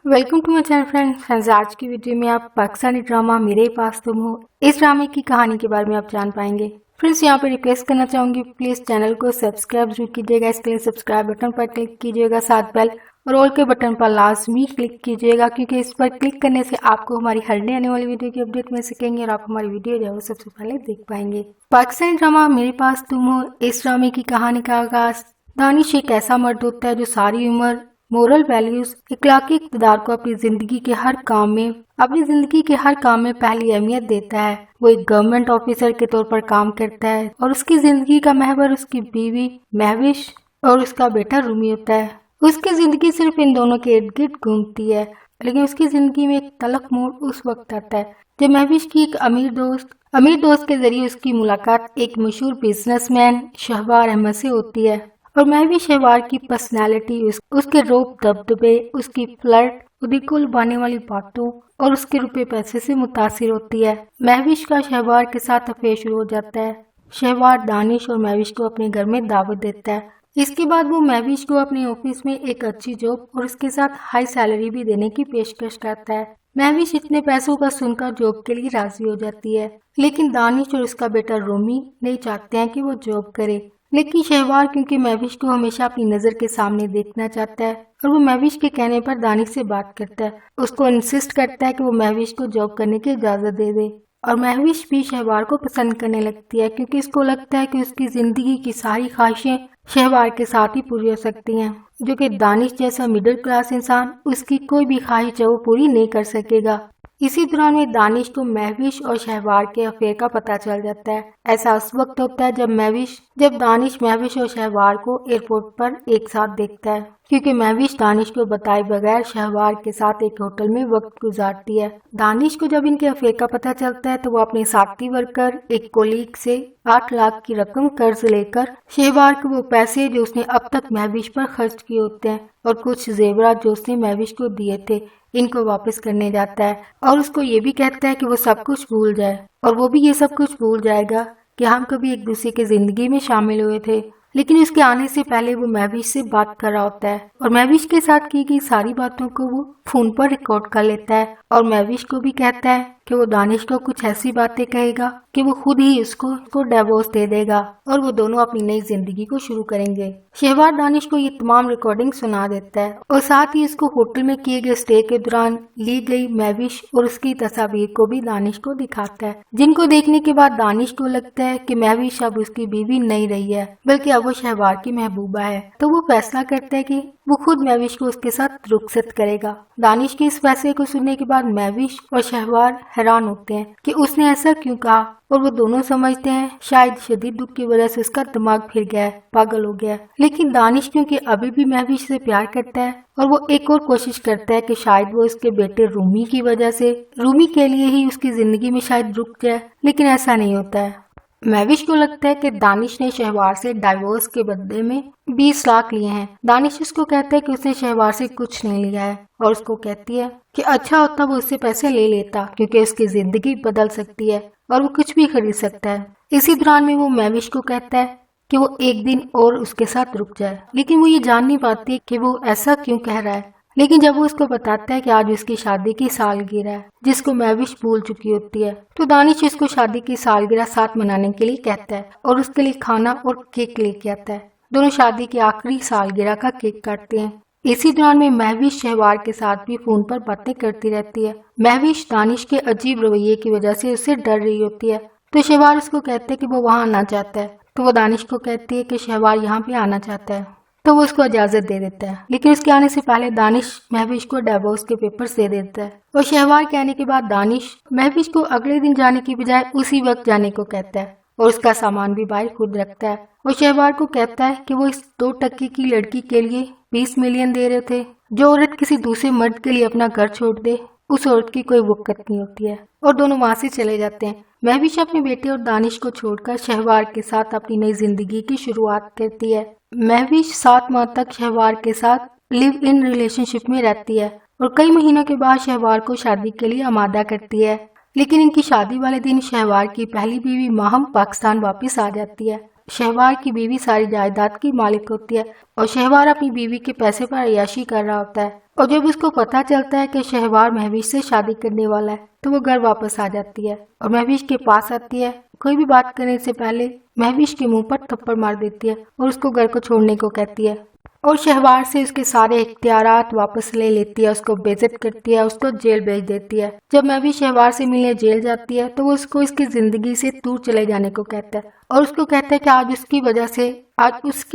Welcome to my channel friends. आज की video में आप पाकिस्तानी ड्रामा मेरे पास तुम हो इस ड्रामे की कहानी के बारे में आप जान पाएंगे। फ्रेंड्स यहाँ पे रिक्वेस्ट करना चाहूंगी, प्लीज चैनल को सब्सक्राइब जरूर कीजिएगा। इसके लिए सब्सक्राइब बटन पर क्लिक कीजिएगा, साथ बेल और ऑल के बटन पर लाजमी क्लिक कीजिएगा, क्योंकि इस पर क्लिक करने से आपको हमारी हर नई आने वाली वीडियो की अपडेट मिल सकेंगे और आप हमारी वीडियो जो है वो सबसे पहले देख पाएंगे। पाकिस्तानी ड्रामा मेरे पास तुम हो इस ड्रामे की कहानी का आगाज दानिश एक ऐसा मर्द होता है जो सारी उम्र मोरल वैल्यूज इखलाकी इक़्तिदार को अपनी जिंदगी के हर काम में पहली अहमियत देता है। वो एक गवर्नमेंट ऑफिसर के तौर पर काम करता है और उसकी जिंदगी का महवर उसकी बीवी महविश और उसका बेटा रूमी होता है। उसकी जिंदगी सिर्फ इन दोनों के इर्द गिर्द घूमती है, लेकिन उसकी जिंदगी में एक तलख मोड़ उस वक्त आता है जब महविश की एक अमीर दोस्त के जरिए उसकी मुलाकात एक मशहूर बिजनेसमैन शहबार अहमद से होती है। और महविश शहबार की पर्सनैलिटी, उसके रोब दबदबे, उसकी फ्लर्ट, उसकी लुभाने वाली बातों और उसके रुपए पैसे से मुतासिर होती है। महविश का शहबार के साथ अफेयर शुरू हो जाता है। शहबार दानिश और महविश को अपने घर में दावत देता है। इसके बाद वो महविश को अपने ऑफिस में एक अच्छी जॉब और उसके साथ हाई सैलरी भी देने की पेशकश करता है। महविश इतने पैसों का सुनकर जॉब के लिए राजी हो जाती है, लेकिन दानिश और उसका बेटा रोमी नहीं चाहते हैं कि वो जॉब करे। लेकिन शहबार क्योंकि महविश को हमेशा अपनी नजर के सामने देखना चाहता है और वो महविश के कहने पर दानिश से बात करता है। उसको इंसिस्ट करता है कि वो महविश को जॉब करने की इजाजत दे दे और महविश भी शहबार को पसंद करने लगती है, क्योंकि इसको लगता है कि उसकी जिंदगी की सारी ख्वाहिशें शहबार के साथ ही पूरी हो सकती हैं, जो कि दानिश जैसा मिडिल क्लास इंसान उसकी कोई भी ख्वाहिश वो पूरी नहीं कर सकेगा। इसी दौरान में दानिश को महविश और शहबार के अफेयर का पता चल जाता है। ऐसा उस वक्त होता है जब दानिश महविश और शहबार को एयरपोर्ट पर एक साथ देखता है, क्योंकि महविश दानिश को बताए बगैर शहबार के साथ एक होटल में वक्त गुजारती है। दानिश को जब इनके अफेयर का पता चलता है तो वो अपने साथी वर्कर एक कोलीग से 8 लाख की रकम कर्ज लेकर शहबार को वो पैसे जो उसने अब तक महविश पर खर्च किए होते हैं और कुछ जेवरात जो उसने महविश को दिए थे, इनको वापस करने जाता है और उसको ये भी कहता है कि वो सब कुछ भूल जाए और वो भी ये सब कुछ भूल जाएगा कि हम कभी एक दूसरे की जिंदगी में शामिल हुए थे। लेकिन उसके आने से पहले वो महविश से बात कर रहा होता है और महविश के साथ की गई सारी बातों को वो फोन पर रिकॉर्ड कर लेता है और महविश को भी कहता है कि वो दानिश को कुछ ऐसी बातें कहेगा कि वो खुद ही उसको डिवोर्स दे देगा और वो दोनों अपनी नई जिंदगी को शुरू करेंगे। शहबार दानिश को ये तमाम रिकॉर्डिंग सुना देता है और साथ ही उसको होटल में किए गए स्टे के दौरान ली गई महविश और उसकी तस्वीर को भी दानिश को दिखाता है, जिनको देखने के बाद दानिश को लगता है कि महविश अब उसकी बीवी नहीं रही है, बल्कि अब वो शहबार की महबूबा है। तो वो फैसला करता है कि वो खुद महविश को उसके साथ रुखसत करेगा। दानिश के इस फैसले को सुनने के बाद महविश और शहबार हैरान होते हैं कि उसने ऐसा क्यों कहा और वो दोनों समझते हैं शायद शदीद दुख की वजह से उसका दिमाग फिर गया है, पागल हो गया है। लेकिन दानिश क्योंकि अभी भी महविश से प्यार करता है और वो एक और कोशिश करता है कि शायद वो उसके बेटे रूमी की वजह से रूमी के लिए ही उसकी जिंदगी में शायद रुक जाए, लेकिन ऐसा नहीं होता है। महविश को लगता है कि दानिश ने शहबार से डाइवोर्स के बदले में 20 लाख लिए हैं। दानिश उसको कहता है कि उसने शहबार से कुछ नहीं लिया है और उसको कहती है कि अच्छा होता वो उससे पैसे ले लेता, क्योंकि उसकी जिंदगी बदल सकती है और वो कुछ भी खरीद सकता है। इसी दौरान में वो महविश को कहता है कि वो एक दिन और उसके साथ रुक जाए, लेकिन वो ये जान नहीं पाती कि वो ऐसा क्यों कह रहा है। लेकिन जब वो उसको बताता है कि आज उसकी शादी की सालगिरह है, जिसको महविश भूल चुकी होती है, तो दानिश उसको शादी की सालगिरह साथ मनाने के लिए कहता है और उसके लिए खाना और केक लेके आता है। दोनों शादी की आखिरी सालगिरह का केक काटते हैं। इसी दौरान में महविश शहबार के साथ भी फोन पर बातें करती रहती है। महविश दानिश के अजीब रवैये की वजह से उससे डर रही होती है, तो शहबार उसको कहते है कि वो वहाँ आना चाहता है, तो वो दानिश को कहती है कि शहबार यहाँ पे आना चाहता है, तो वो उसको इजाजत दे देता है। लेकिन उसके आने से पहले दानिश महविश को डिवोर्स के पेपर्स दे देता है और शहबार के आने के बाद दानिश महविश को अगले दिन जाने की बजाय उसी वक्त जाने को कहता है और उसका सामान भी बाहर खुद रखता है और शहबार को कहता है कि वो इस 2 टक्के की लड़की के लिए 20 मिलियन दे रहे थे। जो औरत किसी दूसरे मर्द के लिए अपना घर छोड़ दे, उस औरत की कोई वक़्त नहीं होती है। और दोनों वहाँ से चले जाते हैं। महविश अपने बेटे और दानिश को छोड़कर शहबार के साथ अपनी नई जिंदगी की शुरुआत करती है। महविश 7 माह तक शहबार के साथ लिव इन रिलेशनशिप में रहती है और कई महीनों के बाद शहबार को शादी के लिए आमादा करती है। लेकिन इनकी शादी वाले दिन शहबार की पहली बीवी माहम पाकिस्तान वापस आ जाती है। शहवार की बीवी सारी जायदाद की मालिक होती है और शहवार अपनी बीवी के पैसे पर अय्याशी कर रहा होता है। और जब उसको पता चलता है कि शहवार महविश से शादी करने वाला है तो वो घर वापस आ जाती है और महविश के पास आती है। कोई भी बात करने से पहले महविश के मुंह पर थप्पड़ मार देती है और उसको घर को छोड़ने को कहती है और शहवार से उसके सारे इख्तियारात वापस ले लेती है, उसको बेइज्जत करती है, उसको जेल भेज देती है। जब महविश शहवार से मिलने जेल जाती है तो वो उसको इसकी जिंदगी से दूर चले जाने को कहता है और उसको कहता है कि आज उसकी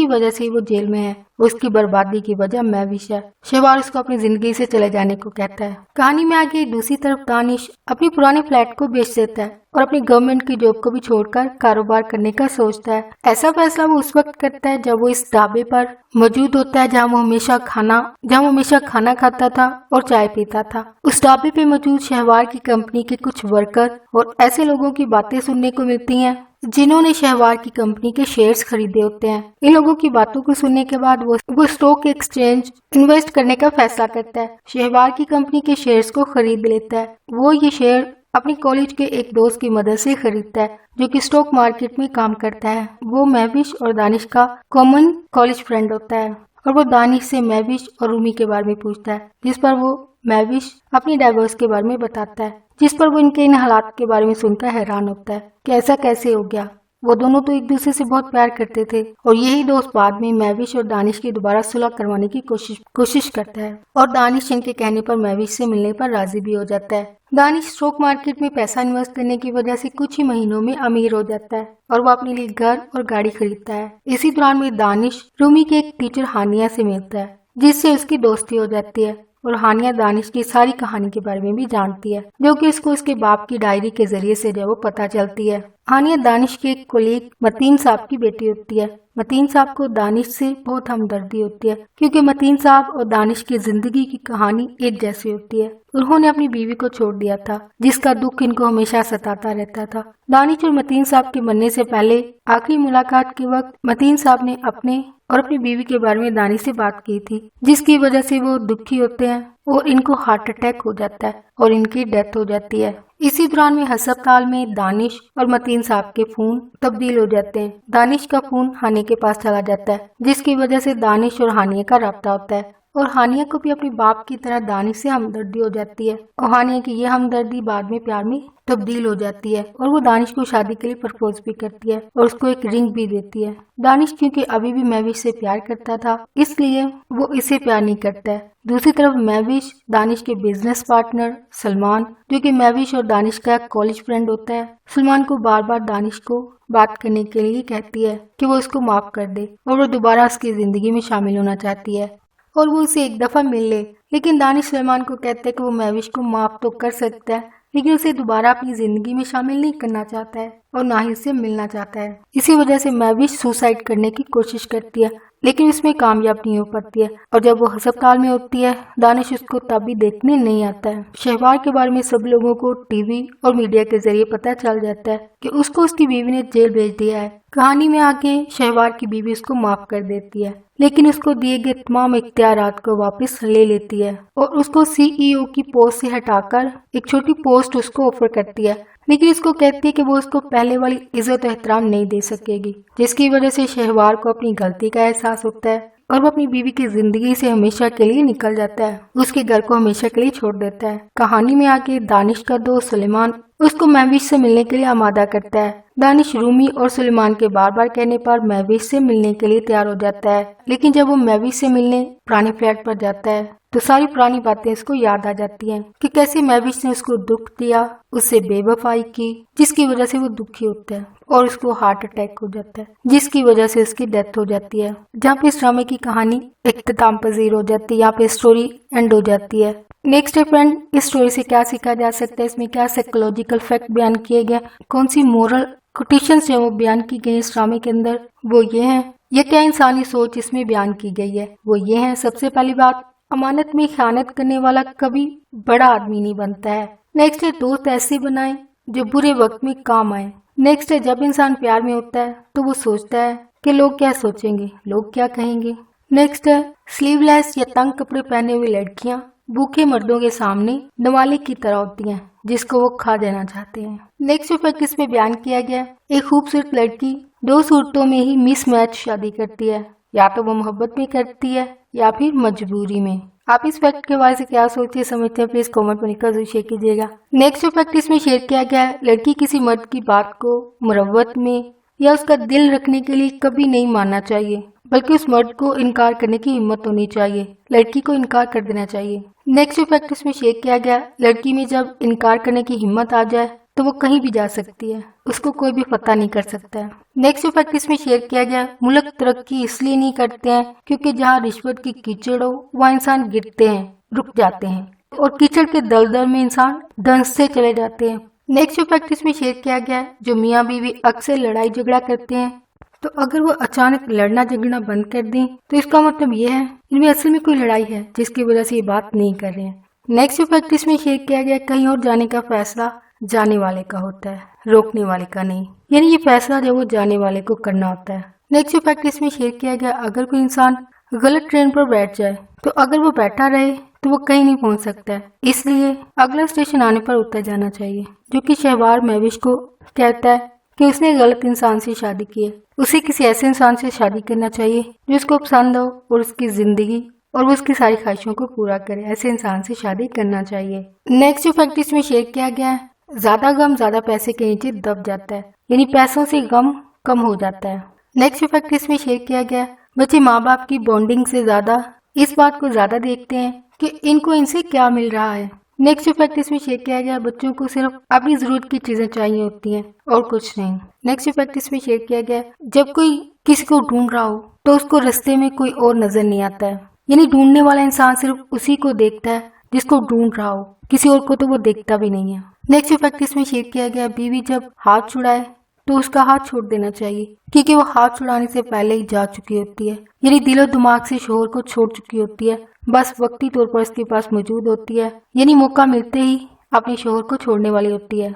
वजह से ही वो जेल में है, उसकी बर्बादी की वजह महविश है। शहवार उसको अपनी जिंदगी से चले जाने को कहता है। कहानी में आगे दूसरी तरफ दानिश अपनी पुराने फ्लैट को बेच देता है और अपनी गवर्नमेंट की जॉब को भी छोड़कर कारोबार करने का सोचता है। ऐसा फैसला वो उस वक्त करता है जब वो इस ढाबे पर मौजूद होता है जहाँ वो हमेशा खाना खाता था और चाय पीता था। उस ढाबे पे मौजूद शहवार की कंपनी के कुछ वर्कर और ऐसे लोगों की बातें सुनने को मिलती हैं जिन्होंने शहवार की कंपनी के शेयर्स खरीदे होते हैं। इन लोगों की बातों को सुनने के बाद वो स्टॉक एक्सचेंज इन्वेस्ट करने का फैसला करता है। शहवार की कंपनी के शेयर्स को खरीद लेता है। वो ये शेयर अपने कॉलेज के एक दोस्त की मदद से खरीदता है जो कि स्टॉक मार्केट में काम करता है। वो महविश और दानिश का कॉमन कॉलेज फ्रेंड होता है और वो दानिश से महविश और रूमी के बारे में पूछता है, जिस पर वो महविश अपनी डाइवोर्स के बारे में बताता है, जिस पर वो इनके इन हालात के बारे में सुनकर हैरान होता है कि ऐसा कैसे हो गया। वो दोनों तो एक दूसरे से बहुत प्यार करते थे और यही दोस्त बाद में महविश और दानिश की दोबारा सुलह करवाने की कोशिश करता है और दानिश इनके कहने पर महविश से मिलने पर राजी भी हो जाता है। दानिश स्टॉक मार्केट में पैसा इन्वेस्ट करने की वजह से कुछ ही महीनों में अमीर हो जाता है और वो अपने लिए घर और गाड़ी खरीदता है। इसी दौरान में दानिश रूमी के एक टीचर हानिया से मिलता है, जिससे उसकी दोस्ती हो जाती है और हानिया दानिश की सारी कहानी के बारे में भी जानती है, जो कि उसको उसके बाप की डायरी के जरिए से जो वो पता चलती है। हानिया दानिश के एक कोलीग मतीन साहब की बेटी होती है। मतीन साहब को दानिश से बहुत हमदर्दी होती है क्योंकि मतीन साहब और दानिश की जिंदगी की कहानी एक जैसी होती है। उन्होंने अपनी बीवी को छोड़ दिया था, जिसका दुख इनको हमेशा सताता रहता था। दानिश और मतीन साहब के मरने से पहले आखिरी मुलाकात के वक्त मतीन साहब ने अपने बीवी के बारे में दानिश से बात की थी, जिसकी वजह से वो दुखी होते हैं और इनको हार्ट अटैक हो जाता है और इनकी डेथ हो जाती है। इसी दौरान में अस्पताल में दानिश और मतीन साहब के खून तब्दील हो जाते हैं। दानिश का खून हानिया के पास चला जाता है, जिसकी वजह से दानिश और हानिया का राब्ता होता है और हानिया को भी अपने बाप की तरह दानिश से हमदर्दी हो जाती है और हानिया की यह हमदर्दी बाद में प्यार में तब्दील हो जाती है और वो दानिश को शादी के लिए प्रपोज भी करती है और उसको एक रिंग भी देती है। दानिश क्योंकि अभी भी महविश से प्यार करता था, इसलिए वो इसे प्यार नहीं करता है। दूसरी तरफ महविश दानिश के बिजनेस पार्टनर सलमान, जो कि महविश और दानिश का कॉलेज फ्रेंड होता है, सलमान को बार बार दानिश को बात करने के लिए कहती है कि वो उसको माफ कर दे और वो दोबारा उसकी जिंदगी में शामिल होना चाहती है और वो उसे एक दफा मिल ले। लेकिन दानिश सलमान को कहता है कि वो महविश को माफ तो कर सकता है, लेकिन उसे दोबारा अपनी जिंदगी में शामिल नहीं करना चाहता है और ना ही उससे मिलना चाहता है। इसी वजह से महविश सुसाइड करने की कोशिश करती है, लेकिन उसमें कामयाब नहीं हो पाती है और जब वो अस्पताल में होती है दानिश उसको तब भी देखने नहीं आता है। शहवार के बारे में सब लोगों को टीवी और मीडिया के जरिए पता चल जाता है कि उसको उसकी बीवी ने जेल भेज दिया है। कहानी में आगे शहवार की बीवी उसको माफ कर देती है, लेकिन उसको दिए गए तमाम इख्तियारात को वापस ले लेती है और उसको सीईओ की पोस्ट से हटाकर एक छोटी पोस्ट उसको ऑफर करती है, लेकिन उसको कहती है कि वो उसको पहले वाली इज्जत और एहतराम नहीं दे सकेगी, जिसकी वजह से शहवार को अपनी गलती का एहसास होता है और वो अपनी बीवी की जिंदगी से हमेशा के लिए निकल जाता है, उसके घर को हमेशा के लिए छोड़ देता है। कहानी में आगे दानिश का दोस्त सुलेमान उसको महविश से मिलने के लिए आमादा करता है। दानिश रूमी और सुलेमान के बार बार कहने पर महविश से मिलने के लिए तैयार हो जाता है, लेकिन जब वो महविश से मिलने पुराने फ्लैट पर जाता है तो सारी पुरानी बातें उसको याद आ जाती हैं कि कैसे महविश ने उसको दुख दिया, उससे बेवफाई की, जिसकी वजह से वो दुखी होता है और उसको हार्ट अटैक हो जाता है, जिसकी वजह से उसकी डेथ हो जाती है। जहाँ पे इस ड्रामे की कहानी इख्तिताम पजीर हो जाती है, यहाँ पे स्टोरी एंड हो जाती है। नेक्स्ट है फ्रेंड, इस स्टोरी से क्या सीखा जा सकता है, इसमें क्या साइकोलॉजिकल फैक्ट बयान किए गए, कौन सी मोरल कोटेशंस जो वो बयान की गई इस ड्रामे के अंदर वो ये हैं, ये क्या इंसानी सोच इसमें बयान की गई है वो ये है। सबसे पहली बात, अमानत में खयानत करने वाला कभी बड़ा आदमी नहीं बनता है। नेक्स्ट है, दोस्त ऐसे बनाएं जो बुरे वक्त में काम आए। नेक्स्ट है, जब इंसान प्यार में होता है तो वो सोचता है कि लोग क्या सोचेंगे, लोग क्या कहेंगे। नेक्स्ट है, स्लीवलेस या तंग कपड़े पहने हुए लड़कियां भूखे मर्दों के सामने नवाले की तरह होती हैं जिसको वो खा जाना चाहते हैं। नेक्स्ट फैक्ट इसमें बयान किया गया, एक खूबसूरत लड़की दो सूरतों में ही मिसमैच शादी करती है, या तो वो मोहब्बत में करती है या फिर मजबूरी में। आप इस फैक्ट के बारे में क्या सोचते समझते हैं, प्लीज कमेंट में लिखकर शेयर कीजिएगा। नेक्स्ट फैक्ट इसमें शेयर किया गया है, लड़की किसी मर्द की बात को मुरव्वत में या उसका दिल रखने के लिए कभी नहीं मानना चाहिए, बल्कि उस मर्द को इनकार करने की हिम्मत होनी चाहिए, लड़की को इनकार कर देना चाहिए। नेक्स्ट फैक्ट इसमें शेयर किया गया, लड़की में जब इनकार करने की हिम्मत आ जाए तो वो कहीं भी जा सकती है, उसको कोई भी पता नहीं कर सकता है। नेक्स्ट फैक्ट इसमें शेयर किया गया, मुल्क तरक्की इसलिए नहीं करते हैं क्योंकि जहाँ रिश्वत की कीचड़ हो वहाँ इंसान गिरते हैं, रुक जाते हैं, और कीचड़ के दलदल में इंसान धंसते चले जाते हैं। नेक्स्ट फैक्ट इसमें शेयर किया गया, जो मियाँ बीवी अक्सर लड़ाई झगड़ा करते हैं, तो अगर वो अचानक लड़ना झगड़ना बंद कर दें तो इसका मतलब ये है इनमें असल में कोई लड़ाई है जिसकी वजह से ये बात नहीं कर रहे हैं। नेक्स्ट फैक्ट इसमें शेयर किया गया, कहीं और जाने का फैसला जाने वाले का होता है, रोकने वाले का नहीं, यानी ये फैसला जो वो जाने वाले को करना होता है। नेक्स्ट फैक्ट इसमें शेयर किया गया, अगर कोई इंसान गलत ट्रेन पर बैठ जाए तो अगर वो बैठा रहे तो वो कहीं नहीं पहुंच सकता है, इसलिए अगला स्टेशन आने पर उतर जाना चाहिए। जो कि शहबार महविश को कहता है कि उसने गलत इंसान से शादी की है, उसे किसी ऐसे इंसान से शादी करना चाहिए जो उसको पसंद हो और उसकी जिंदगी और वो उसकी सारी ख्वाहिशों को पूरा करे, ऐसे इंसान से शादी करना चाहिए। नेक्स्ट फैक्ट इसमें शेयर किया गया है, ज्यादा गम ज्यादा पैसे के नीचे दब जाता है, यानी पैसों से गम कम हो जाता है। नेक्स्ट फैक्ट इसमें शेयर किया गया, बच्चे माँ बाप की बॉन्डिंग से ज्यादा इस बात को ज्यादा देखते हैं कि इनको इनसे क्या मिल रहा है। नेक्स्ट फैक्ट इसमें शेयर किया गया, बच्चों को सिर्फ अपनी जरूरत की चीजें चाहिए होती हैं और कुछ नहीं। नेक्स्ट फैक्ट इसमें शेयर किया गया, जब कोई किसी को ढूंढ रहा हो तो उसको रास्ते में कोई और नजर नहीं आता है, यानी ढूंढने वाला इंसान सिर्फ उसी को देखता है जिसको ढूंढ रहा हो, किसी और को तो वो देखता भी नहीं है। नेक्स्ट फैक्ट इसमें शेयर किया गया, बीवी जब हाथ छुड़ाए तो उसका हाथ छोड़ देना चाहिए क्योंकि वो हाथ छुड़ाने से पहले ही जा चुकी होती है, यानी दिलो दिमाग से शोहर को छोड़ चुकी होती है, बस वक्ती तौर पर उसके पास मौजूद होती है, यानी मौका मिलते ही अपने शोहर को छोड़ने वाली होती है।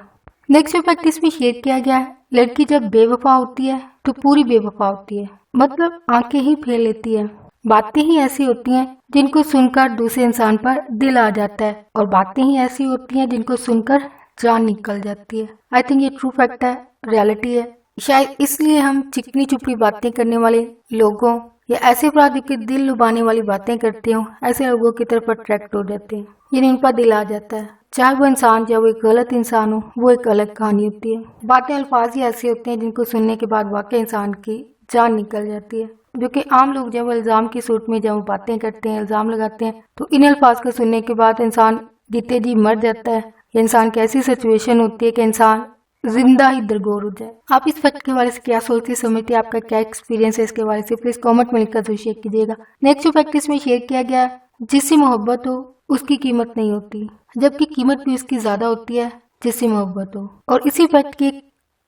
नेक्स्ट फैक्ट इसमें शेयर किया गया है, लड़की जब बेवफा होती है तो पूरी बेवफा होती है, मतलब आंखें ही फेर लेती है, बातें ही ऐसी होती हैं जिनको सुनकर दूसरे इंसान पर दिल आ जाता है, और बातें ही ऐसी होती हैं जिनको सुनकर जान निकल जाती है। आई थिंक ये ट्रू फैक्ट है, रियलिटी है, शायद इसलिए हम चिकनी चुपड़ी बातें करने वाले लोगों या ऐसे अपराधी के दिल लुभाने वाली बातें करते हो, ऐसे लोगों की तरफ अट्रैक्ट हो जाते हैं, यानी उन पर दिल आ जाता है, चाहे वो इंसान या वो एक गलत इंसान हो, वो एक अलग कहानी होती है। बातें अल्फाज ही ऐसे होते हैं जिनको सुनने के बाद वाकई इंसान की जान निकल जाती है, जो कि आम लोग जब इल्जाम की सूरत में जब बातें करते हैं, इल्जाम लगाते हैं, तो इन अल्फाज को सुनने के बाद इंसान जीते जी मर जाता है, या इंसान की ऐसी सिचुएशन होती है कि इंसान जिंदा ही दरगोर हो जाए। आप इस फैक्ट के बारे से क्या सोचते समझते, आपका क्या एक्सपीरियंस है इसके बारे से, प्लीज कमेंट में लिखकर शेयर कीजिएगा। नेक्स्ट फैक्ट इसमें शेयर किया गया, जिससे मोहब्बत हो उसकी कीमत नहीं होती, जबकि कीमत भी उसकी ज्यादा होती है जिससे मोहब्बत हो। और इसी फैक्ट की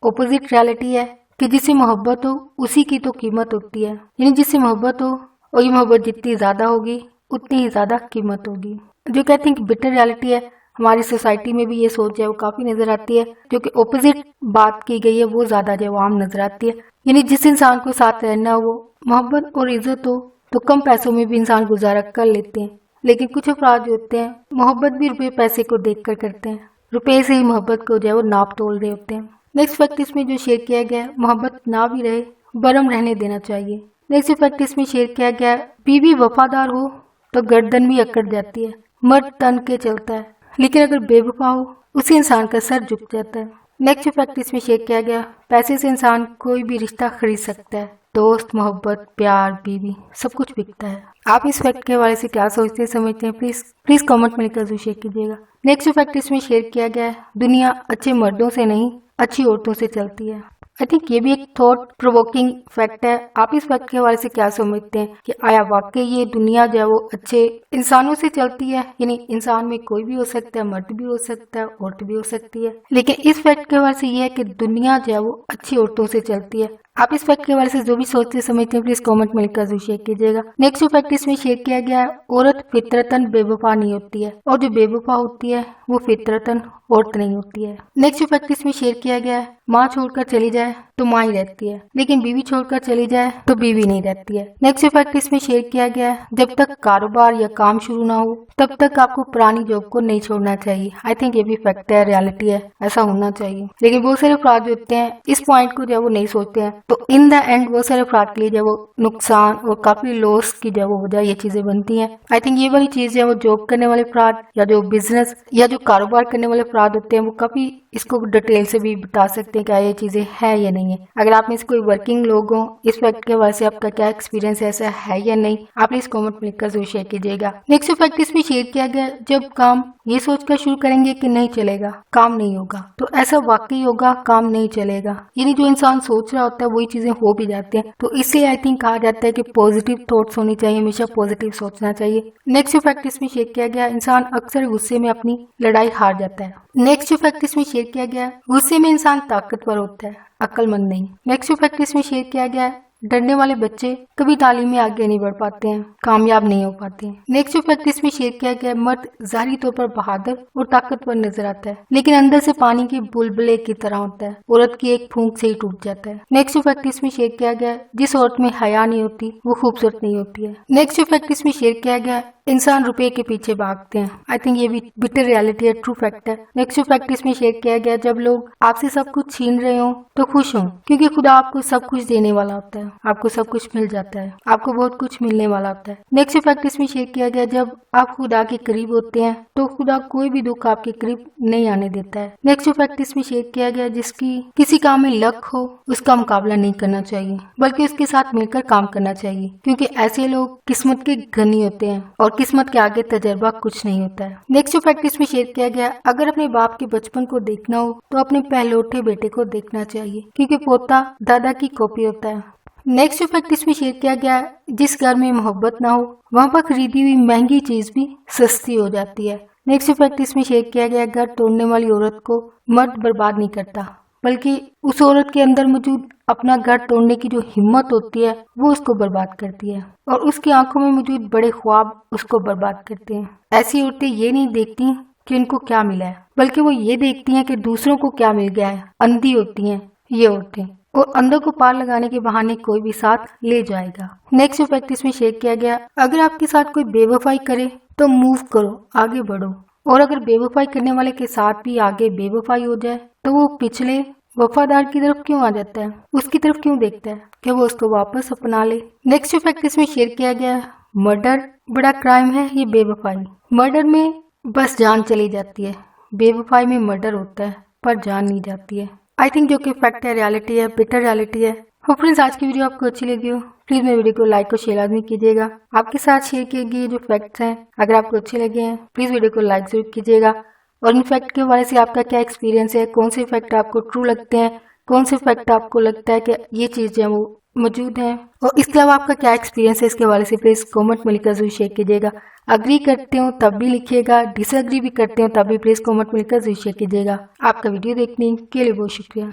ऑपोजिट रियलिटी है कि जिससे मोहब्बत हो उसी की तो कीमत होती है, यानी जिससे मोहब्बत हो और ये मोहब्बत जितनी ज्यादा होगी उतनी ही ज्यादा कीमत होगी, जो कि आई थिंक बिटर रियलिटी है। हमारी सोसाइटी में भी ये सोच है वो काफी नजर आती है, जो कि ऑपोजिट बात की गई है वो ज्यादा जो आम नजर आती है, यानी जिस इंसान को साथ रहना हो, मोहब्बत और इज्जत हो तो कम पैसों में भी इंसान गुजारा कर लेते हैं, लेकिन कुछ अफराद होते हैं मोहब्बत भी रुपये पैसे को देख कर करते हैं, रुपये से ही मोहब्बत को जो है वो नाप तोल रहे होते हैं। नेक्स्ट फैक्ट इसमें जो शेयर किया गया, मोहब्बत ना भी रहे बरम रहने देना चाहिए। नेक्स्ट फैक्ट इसमें शेयर किया गया, बीवी वफादार हो तो गर्दन भी अकड़ जाती है, मर्द तन के चलता है, लेकिन अगर बेवफा हो उसी इंसान का सर झुक जाता है। नेक्स्ट फैक्ट इसमें शेयर किया गया, पैसे से इंसान कोई भी रिश्ता खरीद सकता है, दोस्त, मोहब्बत, प्यार, बीवी, सब कुछ बिकता है। आप इस फैक्ट के बारे से क्या सोचते समझते हैं, प्लीज कमेंट में लिखकर शेयर कीजिएगा। नेक्स्ट फैक्ट इसमें शेयर किया गया है, दुनिया अच्छे मर्दों से नहीं अच्छी औरतों से चलती है। आई थिंक ये भी एक थॉट प्रोवोकिंग फैक्ट है। आप इस फैक्ट के बारे से क्या समझते हैं कि आया वाकई ये दुनिया जो है वो अच्छे इंसानों से चलती है, यानी इंसान में कोई भी हो सकता है, मर्द भी हो सकता है, औरत भी हो सकती है, लेकिन इस फैक्ट के बारे से ये है कि दुनिया जो है वो अच्छी औरतों से चलती है। आप इस फैक्ट के बारे से जो भी सोचते समझते हैं प्लीज कमेंट में लिखकर शेयर कीजिएगा। नेक्स्ट फैक्ट इसमें शेयर किया गया है, औरत फितरतन बेवफा नहीं होती है और जो बेवफा होती है वो फितरतन औरत नहीं होती है। नेक्स्ट फैक्ट इसमें शेयर किया गया है, माँ छोड़कर चली जाए तो माँ ही रहती है, लेकिन बीवी छोड़कर चली जाए तो बीवी नहीं रहती है। नेक्स्ट फैक्ट इसमें शेयर किया गया है, जब तक कारोबार या काम शुरू ना हो तब तक आपको पुरानी जॉब को नहीं छोड़ना चाहिए। आई थिंक ये भी फैक्ट है, रियलिटी है, ऐसा होना चाहिए। लेकिन बहुत सारे अफराद होते हैं इस पॉइंट को जब वो नहीं सोचते हैं तो इन द एंड बहुत सारे अफराद के लिए जब वो नुकसान और काफी लॉस की जब वो वजह ये चीजें बनती हैं। आई थिंक ये वाली चीज है वो जॉब करने वाले अफराद या जो बिजनेस या जो कारोबार करने वाले अफराद होते हैं वो काफी इसको डिटेल से भी बता सकते हैं क्या ये चीजें है या नहीं है। अगर आप में से कोई वर्किंग लोग हो इस फैक्ट के वजह से आपका क्या एक्सपीरियंस ऐसा है या नहीं, आप प्लीज कमेंट में लिखकर जरूर शेयर कीजिएगा। नेक्स्ट फैक्ट इसमें शेयर किया गया, जब काम ये सोचकर शुरू करेंगे कि नहीं चलेगा, काम नहीं होगा, तो ऐसा वाकई होगा, काम नहीं चलेगा। यानी जो इंसान सोच रहा होता है वही चीजें हो भी जाती हैं। तो इसलिए आई थिंक कहा जाता है कि पॉजिटिव थॉट्स होनी चाहिए, हमेशा पॉजिटिव सोचना चाहिए। नेक्स्ट फैक्ट इसमें शेयर किया गया, इंसान अक्सर गुस्से में अपनी लड़ाई हार जाता है। नेक्स्ट फैक्ट इसमें शेयर किया गया, गुस्से में इंसान ताकतवर होता है, अक्लमंद नहीं। नेक्स्ट फैक्ट इसमें शेयर किया गया, डरने वाले बच्चे कभी तालीम में आगे नहीं बढ़ पाते हैं, कामयाब नहीं हो पाते हैं। नेक्स्ट फैक्ट इसमें शेयर किया गया, मर्द जाहिरी तौर पर बहादुर और ताकतवर नजर आता है लेकिन अंदर से पानी के बुलबुले की तरह होता है, औरत की एक फूंक से ही टूट जाता है। नेक्स्ट फैक्ट इसमें शेयर किया गया, जिस औरत में हया नहीं होती वो खूबसूरत नहीं होती है। नेक्स्ट फैक्ट इसमें शेयर किया गया, इंसान रुपए के पीछे भागते हैं। आई थिंक ये भी बिटर रियलिटी है, ट्रू फैक्ट है। नेक्स्ट फैक्ट इसमें शेयर किया गया, जब लोग आपसे सब कुछ छीन रहे हो तो खुश हो, क्योंकि खुदा आपको सब कुछ देने वाला होता है, आपको सब कुछ मिल जाता है, आपको बहुत कुछ मिलने वाला होता है। नेक्स्ट फैक्ट इसमें शेयर किया गया, जब आप खुदा के करीब होते हैं तो खुदा कोई भी दुख आपके करीब नहीं आने देता है। नेक्स्ट फैक्ट इसमें शेयर किया गया, जिसकी किसी काम में लक हो उसका मुकाबला नहीं करना चाहिए बल्कि उसके साथ मिलकर काम करना चाहिए, क्योंकि ऐसे लोग किस्मत के धनी होते हैं और किस्मत के आगे तजर्बा कुछ नहीं होता है। नेक्स्ट फैक्ट इसमें शेयर किया गया, अगर अपने बाप के बचपन को देखना हो तो अपने पहलौठे बेटे को देखना चाहिए, क्योंकि पोता दादा की कॉपी होता है। नेक्स्ट फैक्ट इसमें शेयर किया गया, जिस घर में मोहब्बत ना हो वहाँ पर खरीदी हुई महंगी चीज भी सस्ती हो जाती है। नेक्स्ट फैक्ट इसमें शेयर किया गया, घर तोड़ने वाली औरत को मर्द बर्बाद नहीं करता बल्कि उस औरत के अंदर मौजूद अपना घर तोड़ने की जो हिम्मत होती है वो उसको बर्बाद करती है और उसकी आंखों में मौजूद बड़े ख्वाब उसको बर्बाद करते हैं। ऐसी औरतें ये नहीं देखती कि उनको क्या मिला है बल्कि वो ये देखती हैं कि दूसरों को क्या मिल गया है। अंधी होती हैं ये औरतें, और अंधों को पार लगाने के बहाने कोई भी साथ ले जाएगा। नेक्स्ट फैक्ट इसमें शेयर किया गया, अगर आपके साथ कोई बेवफाई करे तो मूव करो, आगे बढ़ो, और अगर बेवफाई करने वाले के साथ भी आगे बेवफाई हो जाए तो वो पिछले वफादार की तरफ क्यों आ जाता है, उसकी तरफ क्यों देखता है कि वो उसको वापस अपना ले। नेक्स्ट फैक्ट इसमें शेयर किया गया, मर्डर बड़ा क्राइम है ये बेवफाई। मर्डर में बस जान चली जाती है, बेवफाई में मर्डर होता है पर जान नहीं जाती है। आई थिंक जो कि फैक्ट है, रियलिटी है, बिटर रियलिटी है। तो फ्रेंड्स आज की वीडियो आपको अच्छी लगी हो प्लीज मेरे वीडियो को लाइक और शेयर लाजमी कीजिएगा। आपके साथ शेयर किए गए जो फैक्ट्स हैं अगर आपको अच्छे लगे हैं प्लीज वीडियो को लाइक जरूर कीजिएगा। और इन फैक्ट के बारे से आपका क्या एक्सपीरियंस है, कौन से फैक्ट आपको ट्रू लगते हैं, कौन से फैक्ट आपको लगता है कि ये चीजें वो मौजूद हैं, और इसके अलावा आपका क्या एक्सपीरियंस है इसके बारे से प्लीज कमेंट में लिखकर जरूर शेयर कीजिएगा। अग्री करते हो तब भी लिखिएगा, डिसएग्री भी करते हो तब भी प्लीज कमेंट में लिखकर जरूर शेयर कीजिएगा। आपका वीडियो देखने के लिए बहुत शुक्रिया।